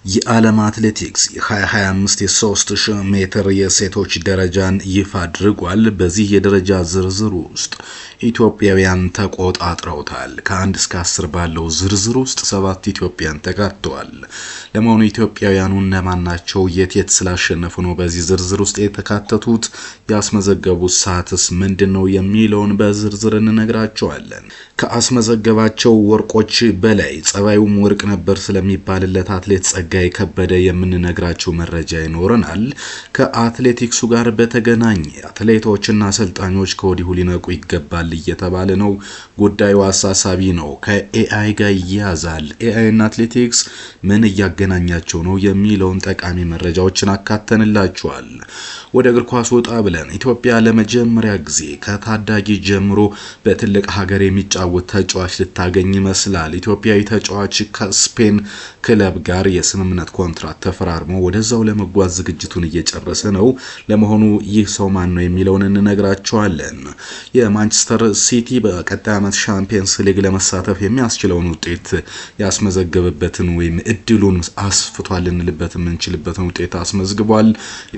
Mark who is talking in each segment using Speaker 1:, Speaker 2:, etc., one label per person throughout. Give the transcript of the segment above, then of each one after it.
Speaker 1: የዓለም አትሌቲክስ የ2025 የ3000 ሜትር የሴቶች ደረጃን ይፋ አድርጓል። በዚህ የደረጃ ዝርዝር ውስጥ ኢትዮጵያውያን ተቆጣጥረውታል። ከ1 እስከ 10 ባለው ዝርዝር ውስጥ 7 ኢትዮጵያን ተካተዋል። ለመሆኑ ኢትዮጵያውያኑ እነማን ናቸው? የት ስላሸነፉ ነው በዚህ ዝርዝር ውስጥ የተካተቱት? ያስመዘገቡት ሰዓትስ ምንድነው የሚለውን በዝርዝር እንነግራቸዋለን። ከአስመዘገባቸው ወርቆች በላይ ጸባዩም ወርቅ ነበር ስለሚባልለት አትሌት ጸጋይ ከበደ የምንነግራቸው መረጃ ይኖረናል። ከአትሌቲክሱ ጋር በተገናኘ አትሌቶችና አሰልጣኞች ከወዲሁ ሊነቁ ይገባል እየተባለ ነው። ጉዳዩ አሳሳቢ ነው። ከኤአይ ጋር ይያዛል። ኤአይ እና አትሌቲክስ ምን እያገናኛቸው ነው የሚለውን ጠቃሚ መረጃዎችን አካተንላችኋል። ወደ እግር ኳስ ወጣ ብለን ኢትዮጵያ ለመጀመሪያ ጊዜ ከታዳጊ ጀምሮ በትልቅ ሀገር የሚጫወት ተጫዋች ልታገኝ ይመስላል። ኢትዮጵያዊ ተጫዋች ከስፔን ክለብ ጋር የስምምነት ኮንትራት ተፈራርሞ ወደዛው ለመጓዝ ዝግጅቱን እየጨረሰ ነው። ለመሆኑ ይህ ሰው ማን ነው የሚለውን እንነግራቸዋለን። የማንቸስተር ሲቲ በቀጣይ ዓመት ሻምፒየንስ ሊግ ለመሳተፍ የሚያስችለውን ውጤት ያስመዘገበበትን ወይም እድሉን አስፍቷል እንልበት የምንችልበትን ውጤት አስመዝግቧል።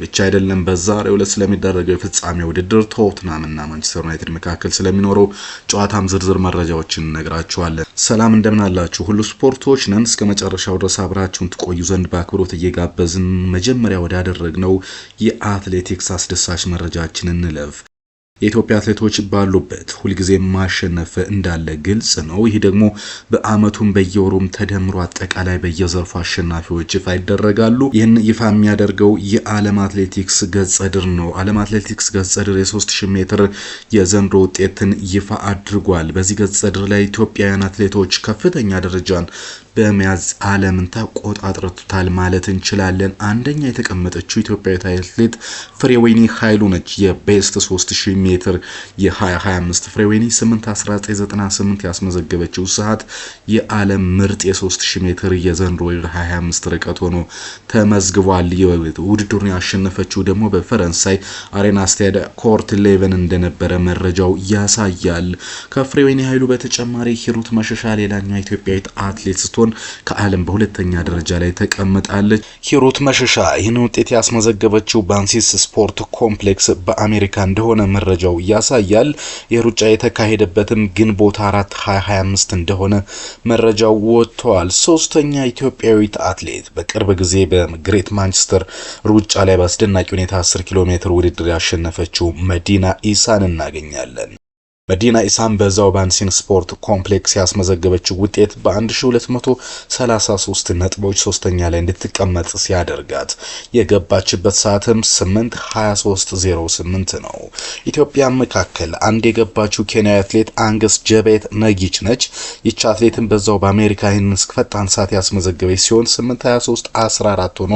Speaker 1: ብቻ አይደለም፣ በዛሬው ዕለት ስለሚደረገው የፍጻሜ ውድድር ቶትናም እና ማንቸስተር ዩናይትድ መካከል ስለሚኖረው ጨዋታም ዝርዝር መረጃዎችን እንነግራችኋለን። ሰላም እንደምን አላችሁ? ሁሉ ስፖርቶች ነን። እስከ መጨረሻው ድረስ አብራችሁን ትቆዩ ዘንድ በአክብሮት እየጋበዝን መጀመሪያ ወዳደረግነው የአትሌቲክስ አስደሳች መረጃችን እንለፍ። የኢትዮጵያ አትሌቶች ባሉበት ሁልጊዜ ማሸነፍ እንዳለ ግልጽ ነው። ይህ ደግሞ በአመቱም በየወሩም ተደምሮ አጠቃላይ በየዘርፉ አሸናፊዎች ይፋ ይደረጋሉ። ይህን ይፋ የሚያደርገው የዓለም አትሌቲክስ ገጸ ድር ነው። ዓለም አትሌቲክስ ገጸ ድር የ3000 ሜትር የዘንድሮ ውጤትን ይፋ አድርጓል። በዚህ ገጸ ድር ላይ ኢትዮጵያውያን አትሌቶች ከፍተኛ ደረጃን በመያዝ ዓለምን ተቆጣጥረውታል ማለት እንችላለን። አንደኛ የተቀመጠችው ኢትዮጵያዊት አትሌት ፍሬወይኒ ኃይሉ ነች። የቤስት 3000 ሜትር የ2025 ፍሬወይኒ 8:19:98 ያስመዘገበችው ሰዓት የዓለም ምርጥ የ3000 ሜትር የዘንድሮ የ2025 ርቀት ሆኖ ተመዝግቧል። ውድድሩን ያሸነፈችው ደግሞ በፈረንሳይ አሬና ስታድ ኮርት 11 እንደነበረ መረጃው ያሳያል። ከፍሬወይኒ ኃይሉ በተጨማሪ ሂሩት መሸሻ ሌላኛው ኢትዮጵያዊት አትሌት ስትሆን ከዓለም በሁለተኛ ደረጃ ላይ ተቀምጣለች። ሂሩት መሸሻ ይህን ውጤት ያስመዘገበችው ባንሲስ ስፖርት ኮምፕሌክስ በአሜሪካ እንደሆነ መረጃው ያሳያል። የሩጫ የተካሄደበትም ግንቦት 4 2025 እንደሆነ መረጃው ወጥቷል። ሶስተኛ ኢትዮጵያዊት አትሌት በቅርብ ጊዜ በግሬት ማንቸስተር ሩጫ ላይ በአስደናቂ ሁኔታ 10 ኪሎ ሜትር ውድድር ያሸነፈችው መዲና ኢሳን እናገኛለን። መዲና ኢሳም በዛው ባንሲን ስፖርት ኮምፕሌክስ ያስመዘገበችው ውጤት በ1233 ነጥቦች ሶስተኛ ላይ እንድትቀመጥ ሲያደርጋት የገባችበት ሰዓትም 8:23:08 ነው። ኢትዮጵያ መካከል አንድ የገባችው ኬንያዊ አትሌት አንገስ ጀቤት ነጊች ነች። ይህች አትሌትም በዛው በአሜሪካ ይህንን ፈጣን ሰዓት ያስመዘገበች ሲሆን 8:23:14 ሆኖ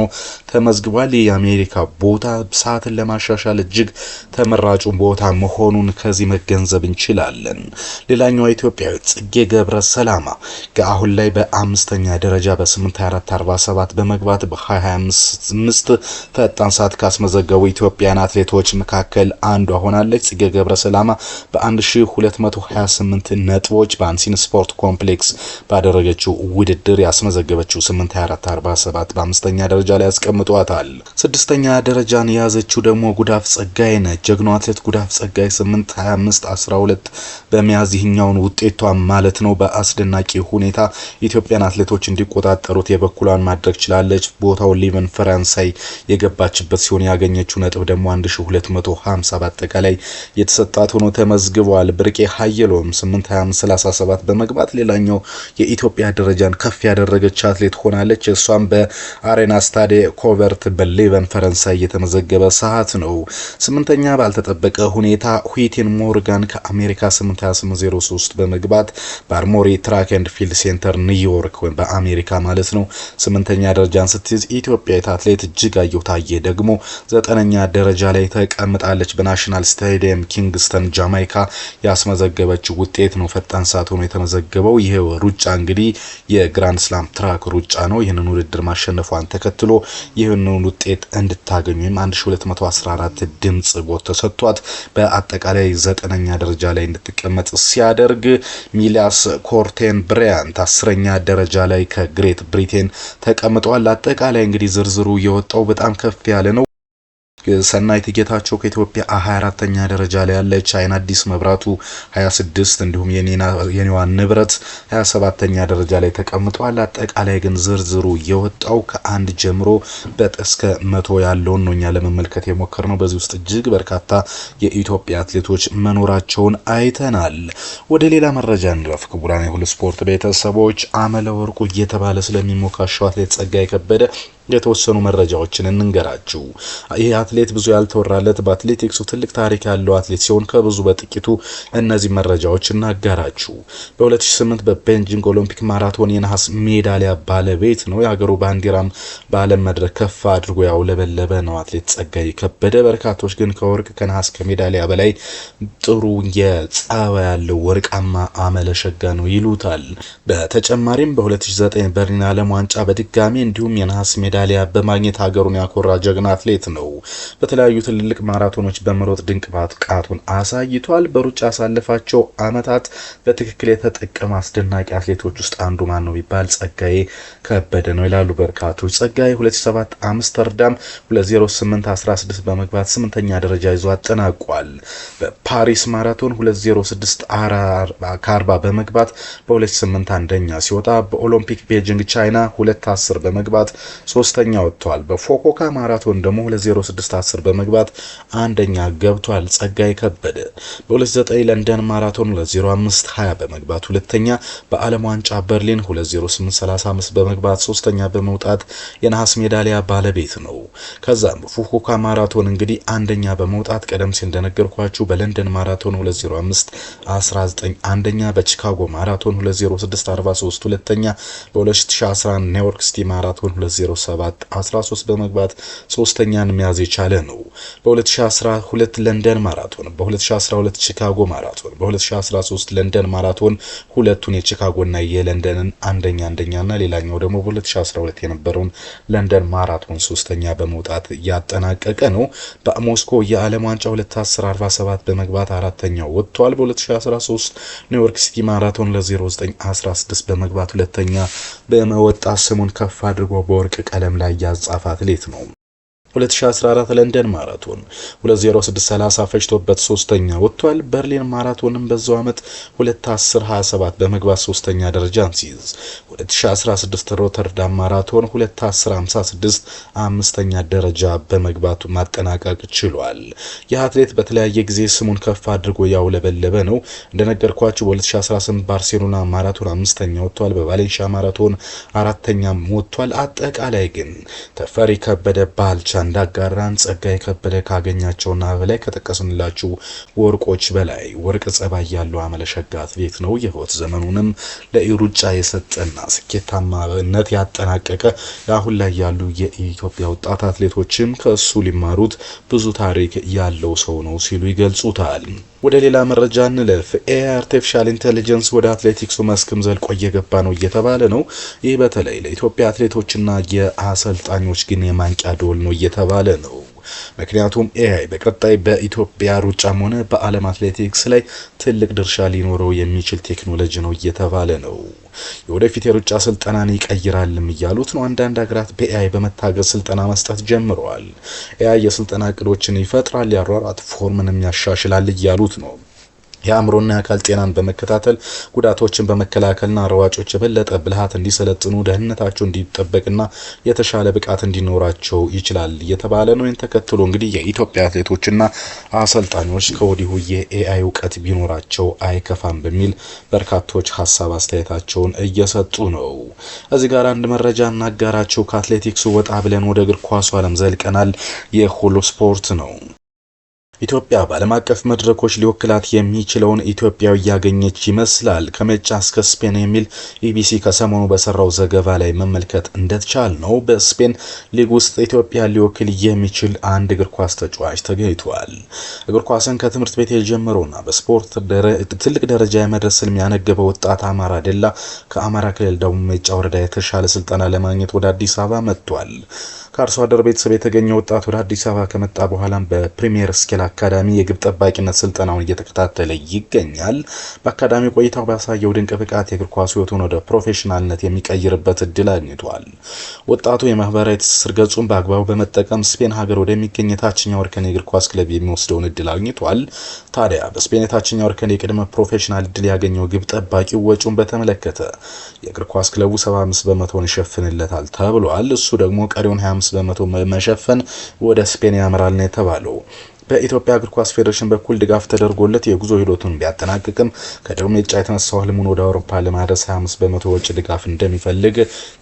Speaker 1: ተመዝግቧል። የአሜሪካ ቦታ ሰዓትን ለማሻሻል እጅግ ተመራጩ ቦታ መሆኑን ከዚህ መገንዘብ እንችላለን። ሌላኛው ኢትዮጵያዊ ጽጌ ገብረ ሰላማ አሁን ላይ በአምስተኛ ደረጃ በ8:24:47 በመግባት በ2025 ፈጣን ሰዓት ካስመዘገቡ ኢትዮጵያን አትሌቶች መካከል አንዷ ሆናለች። ጽጌ ገብረ ሰላማ በ1228 ነጥቦች በአንሲን ስፖርት ኮምፕሌክስ ባደረገችው ውድድር ያስመዘገበችው 8:24:47 በአምስተኛ ደረጃ ላይ ያስቀምጧታል። ስድስተኛ ደረጃን የያዘችው ደግሞ ጉዳፍ ጸጋይ ነች። ጀግናው አትሌት ጉዳፍ ጸጋይ 8:25:12 በመያዝ ይህኛውን ውጤቷ ማለት ነው በአስደናቂ ሁኔታ ኢትዮጵያን አትሌቶች እንዲቆጣጠሩት የበኩሏን ማድረግ ችላለች። ቦታው ሊቨን ፈረንሳይ የገባችበት ሲሆን ያገኘችው ነጥብ ደግሞ 1250 በአጠቃላይ የተሰጣት ሆኖ ተመዝግቧል። ብርቄ ኃይሎም 8:25:37 በመግባት ሌላኛው የኢትዮጵያ ደረጃን ከፍ ያደረገች አትሌት ሆናለች። እሷም በአሬና ስታድ ኮቨርት በሊቨን ፈረንሳይ የተመዘገበ ሰዓት ነው። ስምንተኛ ባልተጠበቀ ሁኔታ ዊቲን ሞርጋን ከአሜሪካ 8:28:03 በመግባት በአርሞሪ ትራክ ኤንድ ፊልድ ሴንተር ኒውዮርክ በአሜሪካ ማለት ነው 8ኛ ደረጃን ስትይዝ ኢትዮጵያዊት አትሌት እጅጋየሁ ታዬ ደግሞ 9ኛ ደረጃ ላይ ተቀምጣለች። በናሽናል ስታዲየም ኪንግስተን ጃማይካ ያስመዘገበችው ውጤት ነው ፈጣን ሰዓት ሆኖ የተመዘገበው። ይሄ ሩጫ እንግዲህ የግራንድ ስላም ትራክ ሩጫ ነው። ይህንን ውድድር ማሸነፏን ተከትሎ ይህንን ውጤት እንድታገኙም 1214 ድምጽ ቦት ተሰጥቷት በአጠቃላይ 9ኛ ደረጃ ላይ እንድትቀመጥ ሲያደርግ ሚላስ ኮርቴን ብራያንት 10ኛ ደረጃ ላይ ከግሬት ብሪቴን ተቀምጧል። አጠቃላይ እንግዲህ ዝርዝሩ የወጣው በጣም ከፍ ያለ ነው። ሰናይት ጌታቸው ከኢትዮጵያ 24ኛ ደረጃ ላይ ያለች፣ ቻይና አዲስ መብራቱ 26 እንዲሁም የኔዋ ንብረት 27ኛ ደረጃ ላይ ተቀምጧል። አጠቃላይ ግን ዝርዝሩ የወጣው ከአንድ ጀምሮ እስከ 100 ያለውን ነው እኛ ለመመልከት የሞከርነው። በዚህ ውስጥ እጅግ በርካታ የኢትዮጵያ አትሌቶች መኖራቸውን አይተናል። ወደ ሌላ መረጃ እንለፍ። ክቡራን የሁሉ ስፖርት ቤተሰቦች አመለ ወርቁ እየተባለ ስለሚሞካሸው አትሌት ጸጋይ ከበደ የተወሰኑ መረጃዎችን እንንገራችሁ። ይህ አትሌት ብዙ ያልተወራለት በአትሌቲክሱ ትልቅ ታሪክ ያለው አትሌት ሲሆን ከብዙ በጥቂቱ እነዚህ መረጃዎች እናጋራችሁ። በ2008 በቤጂንግ ኦሎምፒክ ማራቶን የነሐስ ሜዳሊያ ባለቤት ነው። የሀገሩ ባንዲራም በዓለም መድረክ ከፍ አድርጎ ያውለበለበ ነው አትሌት ጸጋይ ከበደ። በርካቶች ግን ከወርቅ ከነሐስ ከሜዳሊያ በላይ ጥሩ የጸባይ ያለው ወርቃማ አመለሸጋ ነው ይሉታል። በተጨማሪም በ2009 በርሊን ዓለም ዋንጫ በድጋሚ እንዲሁም የነሐስ ሜዳሊያ በማግኘት ሀገሩን ያኮራ ጀግና አትሌት ነው። በተለያዩ ትልልቅ ማራቶኖች በመሮጥ ድንቅ ብቃቱን አሳይቷል። በሩጫ ያሳለፋቸው አመታት በትክክል የተጠቀመ አስደናቂ አትሌቶች ውስጥ አንዱ ማን ነው ቢባል ጸጋይ ከበደ ነው ይላሉ በርካቶች። ጸጋይ 2007 አምስተርዳም 2:08:16 በመግባት 8ኛ ደረጃ ይዞ አጠናቋል። በፓሪስ ማራቶን 2:06:40 በመግባት በ2008 አንደኛ ሲወጣ፣ በኦሎምፒክ ቤጂንግ ቻይና 2:10 በመግባት ሶስተኛ ወጥቷል። በፎኮካ ማራቶን ደግሞ 2:06:10 በመግባት አንደኛ ገብቷል ጸጋይ ከበደ። በ2009 ለንደን ማራቶን 2:05:20 በመግባት ሁለተኛ፣ በዓለም ዋንጫ በርሊን 2:08:35 በመግባት ሶስተኛ በመውጣት የነሐስ ሜዳሊያ ባለቤት ነው። ከዛም በፎኮካ ማራቶን እንግዲህ አንደኛ በመውጣት ቀደም ሲል እንደነገርኳችሁ በለንደን ማራቶን 2:05:19 አንደኛ፣ በቺካጎ ማራቶን 2:06:43 ሁለተኛ፣ በ2011 ኒውዮርክ ሲቲ ማራቶን 2:07:13 በመግባት ሶስተኛን መያዝ የቻለ ነው። በ2012 ለንደን ማራቶን፣ በ2012 ቺካጎ ማራቶን፣ በ2013 ለንደን ማራቶን ሁለቱን የቺካጎና የለንደንን አንደኛና ሌላኛው ደግሞ በ2012 የነበረውን ለንደን ማራቶን ሶስተኛ በመውጣት ያጠናቀቀ ነው። በሞስኮ የዓለም ዋንጫ 2:10:47 በመግባት አራተኛው ወጥቷል። በ2013 ኒውዮርክ ሲቲ ማራቶን 2:09:16 በመግባት ሁለተኛ በመወጣት ስሙን ከፍ አድርጎ በወርቅ ቀለም ላይ ያጻፈ አትሌት ነው። 2014 ለንደን ማራቶን 2:06:30 ፈጅቶበት ሶስተኛ ወጥቷል። በርሊን ማራቶንም በዛው አመት 2:10:27 በመግባት ሶስተኛ ደረጃን ሲይዝ 2016 ሮተርዳም ማራቶን 2:10:56 አምስተኛ ደረጃ በመግባቱ ማጠናቀቅ ችሏል። ይህ አትሌት በተለያየ ጊዜ ስሙን ከፍ አድርጎ ያውለበለበ ነው። እንደነገርኳችሁ በ2018 ባርሴሎና ማራቶን አምስተኛ ወጥቷል። በቫሌንሺያ ማራቶን አራተኛ ወጥቷል። አጠቃላይ ግን ተፈሪ ከበደ ባልቻ እንዳጋራን ጸጋይ ከበደ ካገኛቸውና በላይ ከጠቀስንላችሁ ወርቆች በላይ ወርቅ ጸባይ ያለው አመለሸጋ አትሌት ነው። የህይወት ዘመኑንም ለሩጫ የሰጠና ስኬታማነት ያጠናቀቀ አሁን ላይ ያሉ የኢትዮጵያ ወጣት አትሌቶችም ከሱ ሊማሩት ብዙ ታሪክ ያለው ሰው ነው ሲሉ ይገልጹታል። ወደ ሌላ መረጃ እንለፍ። አርቲፊሻል ኢንተለጀንስ ወደ አትሌቲክሱ መስክም ዘልቆ እየገባ ነው እየተባለ ነው። ይህ በተለይ ለኢትዮጵያ አትሌቶችና የአሰልጣኞች ግን የማንቂያ ደወል ነው እየተባለ ነው። ምክንያቱም ኤአይ በቀጣይ በኢትዮጵያ ሩጫም ሆነ በዓለም አትሌቲክስ ላይ ትልቅ ድርሻ ሊኖረው የሚችል ቴክኖሎጂ ነው እየተባለ ነው። የወደፊት የሩጫ ስልጠናን ይቀይራልም እያሉት ነው። አንዳንድ ሀገራት በኤአይ በመታገዝ ስልጠና መስጠት ጀምረዋል። ኤአይ የስልጠና እቅዶችን ይፈጥራል፣ ያሯሯጥ ፎርምንም ያሻሽላል እያሉት ነው። የአእምሮና የአካል ጤናን በመከታተል ጉዳቶችን በመከላከልና ሯጮች የበለጠ ብልሃት እንዲሰለጥኑ ደህንነታቸው እንዲጠበቅና የተሻለ ብቃት እንዲኖራቸው ይችላል እየተባለ ነው። ይህን ተከትሎ እንግዲህ የኢትዮጵያ አትሌቶችና አሰልጣኞች ከወዲሁ የኤአይ እውቀት ቢኖራቸው አይከፋም በሚል በርካቶች ሀሳብ አስተያየታቸውን እየሰጡ ነው። እዚህ ጋር አንድ መረጃ እናጋራቸው። ከአትሌቲክሱ ወጣ ብለን ወደ እግር ኳሱ ዓለም ዘልቀናል። የሁሉ ስፖርት ነው። ኢትዮጵያ በዓለም አቀፍ መድረኮች ሊወክላት የሚችለውን ኢትዮጵያዊ ያገኘች ይመስላል። ከሜጫ እስከ ስፔን የሚል ኢቢሲ ከሰሞኑ በሰራው ዘገባ ላይ መመልከት እንደተቻለ ነው። በስፔን ሊግ ውስጥ ኢትዮጵያ ሊወክል የሚችል አንድ እግር ኳስ ተጫዋች ተገኝቷል። እግር ኳስን ከትምህርት ቤት የጀመረውና በስፖርት ትልቅ ደረጃ የመድረስ ህልም ያነገበው ወጣት አማራ ደላ ከአማራ ክልል ደቡብ ሜጫ ወረዳ የተሻለ ስልጠና ለማግኘት ወደ አዲስ አበባ መጥቷል። ከአርሶ አደር ቤተሰብ የተገኘ ወጣት ወደ አዲስ አበባ ከመጣ በኋላም በፕሪሚየር ስኬል አካዳሚ የግብ ጠባቂነት ስልጠናውን እየተከታተለ ይገኛል። በአካዳሚ ቆይታው ባሳየው ድንቅ ብቃት የእግር ኳስ ህይወቱን ወደ ፕሮፌሽናልነት የሚቀይርበት እድል አግኝቷል። ወጣቱ የማህበራዊ ትስስር ገጹን በአግባቡ በመጠቀም ስፔን ሀገር ወደሚገኝ የታችኛው እርከን የእግር ኳስ ክለብ የሚወስደውን እድል አግኝቷል። ታዲያ በስፔን የታችኛው እርከን የቅድመ ፕሮፌሽናል እድል ያገኘው ግብ ጠባቂው ወጪውን በተመለከተ የእግር ኳስ ክለቡ 75 በመቶን ይሸፍንለታል ተብሏል። እሱ ደግሞ ቀሪውን 25 በመቶ መሸፈን ወደ ስፔን ያመራል ነው የተባለው። በኢትዮጵያ እግር ኳስ ፌዴሬሽን በኩል ድጋፍ ተደርጎለት የጉዞ ሂደቱን ቢያጠናቅቅም ከደቡብ ሜጫ የተነሳው ህልሙን ወደ አውሮፓ ለማድረስ 25 በመቶ ወጪ ድጋፍ እንደሚፈልግ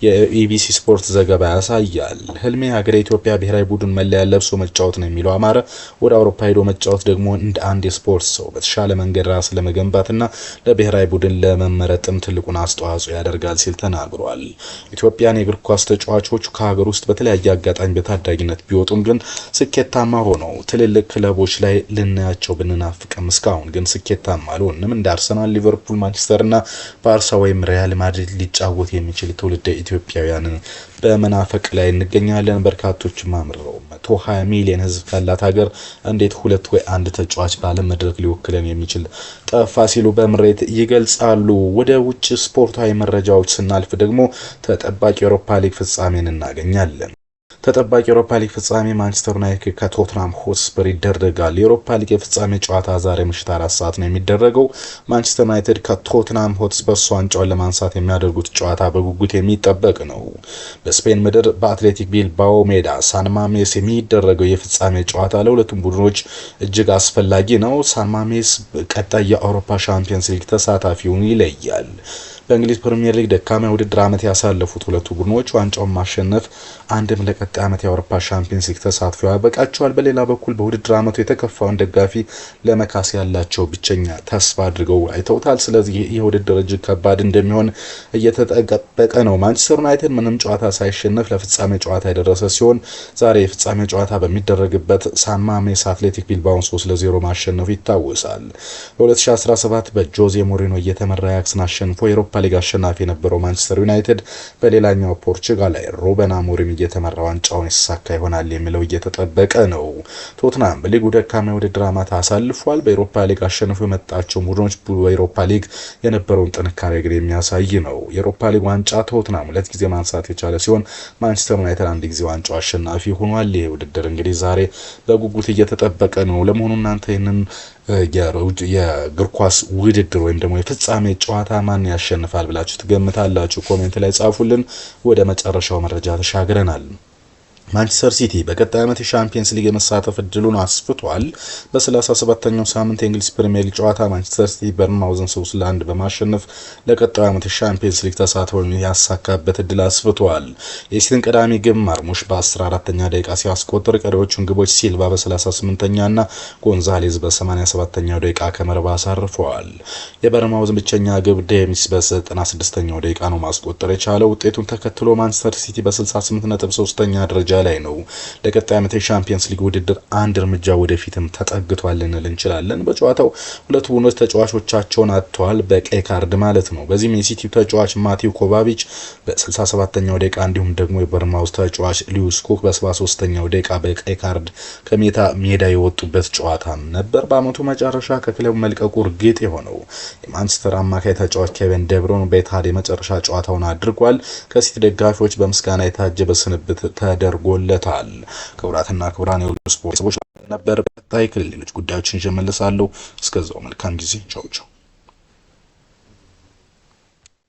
Speaker 1: የኢቢሲ ስፖርት ዘገባ ያሳያል። ህልሜ ሀገረ ኢትዮጵያ ብሔራዊ ቡድን መለያ ለብሶ መጫወት ነው የሚለው አማረ ወደ አውሮፓ ሄዶ መጫወት ደግሞ እንደ አንድ የስፖርት ሰው በተሻለ መንገድ ራስ ለመገንባትና ለብሔራዊ ቡድን ለመመረጥም ትልቁን አስተዋጽኦ ያደርጋል ሲል ተናግሯል። ኢትዮጵያን የእግር ኳስ ተጫዋቾች ከሀገር ውስጥ በተለያየ አጋጣሚ በታዳጊነት ቢወጡም ግን ስኬታማ ሆነው ትልልቅ ክለቦች ላይ ልናያቸው ብንናፍቅም እስካሁን ግን ስኬታማ አልሆንም። እንደ አርሰናል፣ ሊቨርፑል፣ ማንቸስተር እና ባርሳ ወይም ሪያል ማድሪድ ሊጫወት የሚችል ትውልደ ኢትዮጵያውያንን በመናፈቅ ላይ እንገኛለን። በርካቶችም አምርረው 120 ሚሊዮን ህዝብ ካላት ሀገር እንዴት ሁለት ወይ አንድ ተጫዋች ባለም መድረክ ሊወክለን የሚችል ጠፋ ሲሉ በምሬት ይገልጻሉ። ወደ ውጭ ስፖርታዊ መረጃዎች ስናልፍ ደግሞ ተጠባቂ የአውሮፓ ሊግ ፍጻሜን እናገኛለን። ተጠባቂ የአውሮፓ ሊግ ፍጻሜ ማንቸስተር ዩናይትድ ከቶትናም ሆትስፐር ይደረጋል። የአውሮፓ ሊግ የፍጻሜ ጨዋታ ዛሬ ምሽት 4 ሰዓት ነው የሚደረገው። ማንቸስተር ዩናይትድ ከቶትናም ሆትስፐር ዋንጫውን ለማንሳት የሚያደርጉት ጨዋታ በጉጉት የሚጠበቅ ነው። በስፔን ምድር በአትሌቲክ ቢልባኦ ሜዳ ሳን ማሜስ የሚደረገው የፍጻሜ ጨዋታ ለሁለቱም ቡድኖች እጅግ አስፈላጊ ነው። ሳን ማሜስ ቀጣይ የአውሮፓ ሻምፒየንስ ሊግ ተሳታፊውን ይለያል። በእንግሊዝ ፕሪሚየር ሊግ ደካማ ውድድር ዓመት ያሳለፉት ሁለቱ ቡድኖች ዋንጫውን ማሸነፍ አንድም ለቀጣይ ዓመት የአውሮፓ ሻምፒየንስ ሊግ ተሳትፎ ያበቃቸዋል። በሌላ በኩል በውድድር ዓመቱ የተከፋውን ደጋፊ ለመካስ ያላቸው ብቸኛ ተስፋ አድርገው አይተውታል። ስለዚህ ይህ ውድድር እጅግ ከባድ እንደሚሆን እየተጠበቀ ነው። ማንቸስተር ዩናይትድ ምንም ጨዋታ ሳይሸነፍ ለፍጻሜ ጨዋታ የደረሰ ሲሆን ዛሬ የፍጻሜ ጨዋታ በሚደረግበት ሳን ማሜስ አትሌቲክ ቢልባኦን 3-0 ማሸነፉ ይታወሳል። በ2017 በጆዜ ሞሪኖ እየተመራ አያክስን አሸንፎ የአውሮፓ ሊግ አሸናፊ የነበረው ማንቸስተር ዩናይትድ በሌላኛው ፖርቹጋል ላይ ሩበን አሞሪም እየተመራ ዋንጫውን ይሳካ ይሆናል የሚለው እየተጠበቀ ነው። ቶትናም በሊጉ ደካማ ውድድር ዓመት አሳልፏል። በአውሮፓ ሊግ አሸንፎ የመጣቸው ቡድኖች በአውሮፓ ሊግ የነበረውን ጥንካሬ ግን የሚያሳይ ነው። የአውሮፓ ሊግ ዋንጫ ቶትናም 2 ጊዜ ማንሳት የቻለ ሲሆን ማንቸስተር ዩናይትድ 1 ጊዜ ዋንጫው አሸናፊ ሆኗል። ይህ ውድድር እንግዲህ ዛሬ በጉጉት እየተጠበቀ ነው። ለመሆኑ እናንተ ይህንን የእግር ኳስ ውድድር ወይም ደግሞ የፍጻሜ ጨዋታ ማን ያሸንፋል ብላችሁ ትገምታላችሁ? ኮሜንት ላይ ጻፉልን። ወደ መጨረሻው መረጃ ተሻግረናል። ማንቸስተር ሲቲ በቀጣይ ዓመት የሻምፒየንስ ሊግ የመሳተፍ እድሉን አስፍቷል። በ37ኛው ሳምንት የእንግሊዝ ፕሪሚየር ሊግ ጨዋታ ማንቸስተር ሲቲ በርንማውዝን 3-1 በማሸነፍ ለቀጣዩ ዓመት የሻምፒየንስ ሊግ ተሳትፎ ያሳካበት እድል አስፍቷል። የሲቲን ቀዳሚ ግብ ማርሙሽ በ14ኛ ደቂቃ ሲያስቆጥር ቀሪዎቹን ግቦች ሲልቫ በ38ኛ እና ጎንዛሌዝ በ87ኛው ደቂቃ ከመረብ አሳርፈዋል። የበርንማውዝን ብቸኛ ግብ ዴሚስ በ96ኛው ደቂቃ ነው ማስቆጠር የቻለው። ውጤቱን ተከትሎ ማንቸስተር ሲቲ በ68 ነጥብ 3ኛ ደረጃ ላይ ነው። ለቀጣይ ዓመት የሻምፒየንስ ሊግ ውድድር አንድ እርምጃ ወደፊትም ተጠግቷል ልንል እንችላለን። በጨዋታው ሁለት ቡድኖች ተጫዋቾቻቸውን አጥተዋል፣ በቀይ ካርድ ማለት ነው። በዚህም የሲቲው ተጫዋች ማቲው ኮቫቪች በ67ኛው ደቂቃ እንዲሁም ደግሞ የበርንማውዝ ተጫዋች ሊዩስ ኩክ በ73ኛው ደቂቃ በቀይ ካርድ ከሜዳ የወጡበት ጨዋታ ነበር። በአመቱ መጨረሻ ከክለቡ መልቀቁ እርግጥ የሆነው የማንቸስተር አማካይ ተጫዋች ኬቨን ደብሮን በኢታድ የመጨረሻ ጨዋታውን አድርጓል። ከሲቲ ደጋፊዎች በምስጋና የታጀበ ስንብት ተደርጎለታል። ክቡራትና ክቡራን የሁሉ ስፖርት ሰዎች ነበር። በቀጣይ ከሌሎች ጉዳዮችን ይዤ እመለሳለሁ። እስከዛው መልካም ጊዜ። ቻው ቻው።